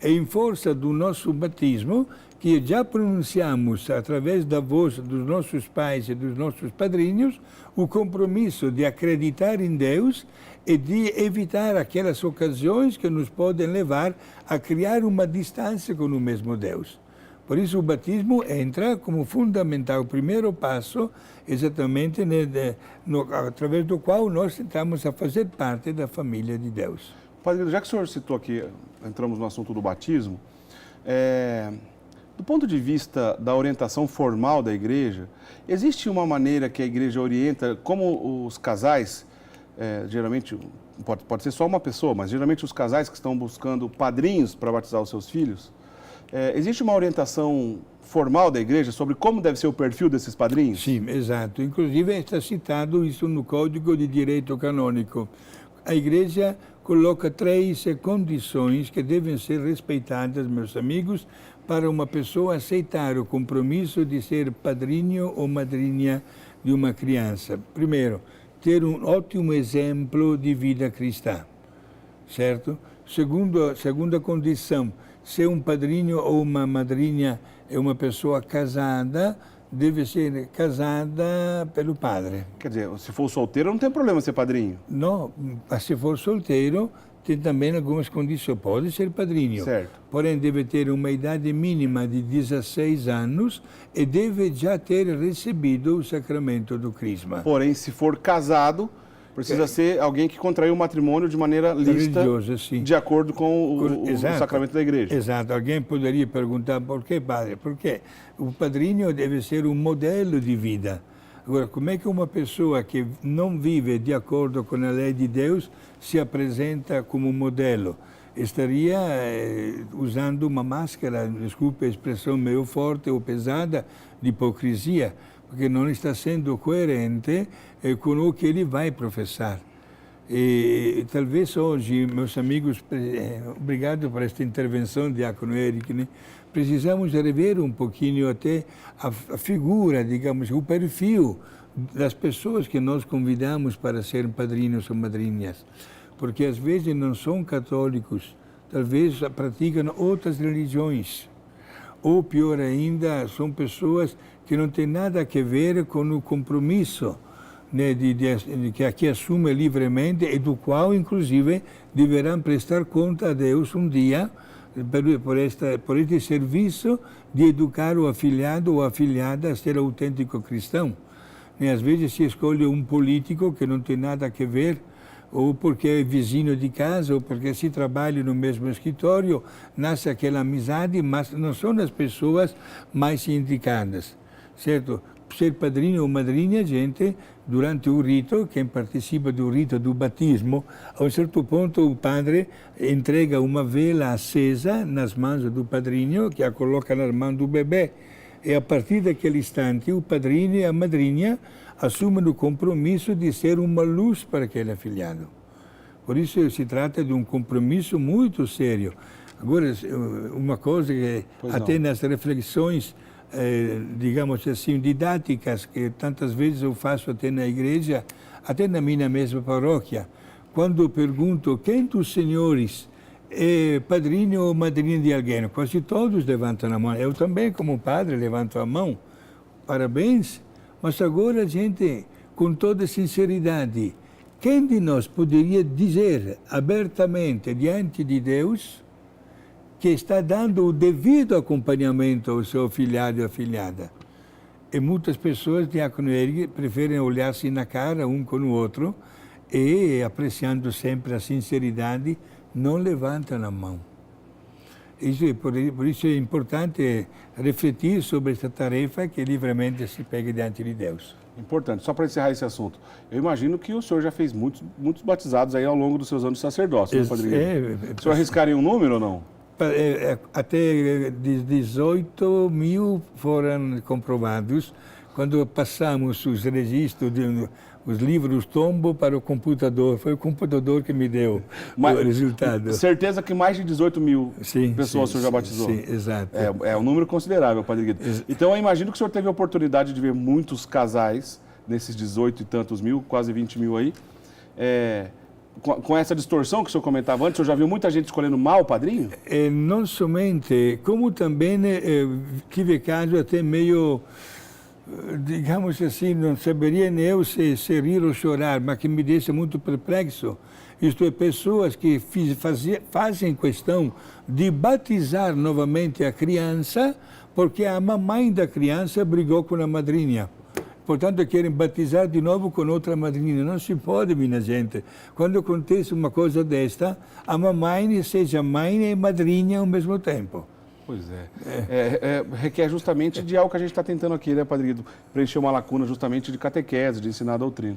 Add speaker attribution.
Speaker 1: É em força do nosso batismo que já pronunciamos, através da voz dos nossos pais e dos nossos padrinhos, o compromisso de acreditar em Deus e de evitar aquelas ocasiões que nos podem levar a criar uma distância com o mesmo Deus. Por isso o batismo entra como fundamental, o primeiro passo, exatamente através do qual nós tentamos a fazer parte da família de Deus.
Speaker 2: Padre, já que o senhor citou aqui, entramos no assunto do batismo, do ponto de vista da orientação formal da igreja, existe uma maneira que a igreja orienta como os casais, geralmente, pode ser só uma pessoa, mas geralmente os casais que estão buscando padrinhos para batizar os seus filhos, existe uma orientação formal da igreja sobre como deve ser o perfil desses padrinhos?
Speaker 1: Sim, exato. Inclusive está citado isso no Código de Direito Canônico. A igreja coloca 3 condições que devem ser respeitadas, meus amigos, para uma pessoa aceitar o compromisso de ser padrinho ou madrinha de uma criança. Primeiro, ter um ótimo exemplo de vida cristã, certo? Segunda condição, ser um padrinho ou uma madrinha é uma pessoa casada, deve ser casada pelo padre.
Speaker 2: Quer dizer, se for solteiro não tem problema ser padrinho?
Speaker 1: Não, mas se for solteiro, tem também algumas condições. Pode ser padrinho,
Speaker 2: certo.
Speaker 1: Porém deve ter uma idade mínima de 16 anos e deve já ter recebido o sacramento do crisma.
Speaker 2: Porém, se for casado, precisa ser alguém que contraiu o matrimônio de maneira lícita,
Speaker 1: religiosa, sim,
Speaker 2: de acordo com o sacramento da igreja.
Speaker 1: Exato. Alguém poderia perguntar por que, padre? Porque o padrinho deve ser um modelo de vida. Agora, como é que uma pessoa que não vive de acordo com a lei de Deus se apresenta como modelo? Estaria usando uma máscara, desculpe a expressão meio forte ou pesada, de hipocrisia, porque não está sendo coerente com o que ele vai professar. E talvez hoje, meus amigos, obrigado por esta intervenção, Diácono Eric, né? Precisamos rever um pouquinho até a figura, digamos, o perfil das pessoas que nós convidamos para serem padrinhos ou madrinhas. Porque às vezes não são católicos, talvez praticam outras religiões. Ou pior ainda, são pessoas que não têm nada a ver com o compromisso, né, que aqui assume livremente e do qual, inclusive, deverão prestar conta a Deus um dia por este serviço de educar o afilhado ou a afilhada a ser autêntico cristão. E às vezes se escolhe um político que não tem nada a ver, ou porque é vizinho de casa, ou porque se trabalha no mesmo escritório, nasce aquela amizade, mas não são as pessoas mais indicadas, certo? Ser padrinho ou madrinha, gente, durante o rito, quem participa do rito do batismo, a um certo ponto o padre entrega uma vela acesa nas mãos do padrinho, que a coloca nas mãos do bebê. E a partir daquele instante, o padrinho e a madrinha assumem o compromisso de ser uma luz para aquele afilhado. Por isso se trata de um compromisso muito sério. Agora, uma coisa que até nas reflexões, digamos assim, didáticas, que tantas vezes eu faço até na igreja, até na minha mesma paróquia, quando pergunto quem dos senhores é padrinho ou madrinha de alguém, quase todos levantam a mão. Eu também, como padre, levanto a mão. Parabéns. Mas agora, gente, com toda sinceridade, quem de nós poderia dizer abertamente diante de Deus que está dando o devido acompanhamento ao seu afilhado e afilhada? E muitas pessoas, Diácono Eric, preferem olhar-se na cara um com o outro e, apreciando sempre a sinceridade, não levantam a mão. Por isso é importante refletir sobre essa tarefa que livremente se pega diante de Deus.
Speaker 2: Importante. Só para encerrar esse assunto, eu imagino que o senhor já fez muitos batizados aí ao longo dos seus anos de sacerdócio, né, Padre? O senhor arriscaria um número ou não?
Speaker 1: Até 18 mil foram comprovados. Quando passamos os registros, os livros tombo para o computador, foi o computador que me deu o resultado.
Speaker 2: Certeza que mais de 18 mil pessoas o senhor já batizou?
Speaker 1: Sim, exato.
Speaker 2: É um número considerável, Padre Guido. Então eu imagino que o senhor teve a oportunidade de ver muitos casais, nesses 18 e tantos mil, quase 20 mil aí, com essa distorção que o senhor comentava antes, o senhor já viu muita gente escolhendo mal o padrinho?
Speaker 1: Não somente, como também tive caso até meio, digamos assim, não saberia nem eu se rir ou chorar, mas que me deixa muito perplexo. Isto é, pessoas que fazem questão de batizar novamente a criança porque a mamãe da criança brigou com a madrinha. Portanto, querem batizar de novo com outra madrinha. Não se pode, minha gente. Quando acontece uma coisa desta, a mamãe seja mãe e madrinha ao mesmo tempo.
Speaker 2: Pois é. Requer justamente de algo que a gente está tentando aqui, né, padrinho? Preencher uma lacuna justamente de catequese, de ensinar a doutrina.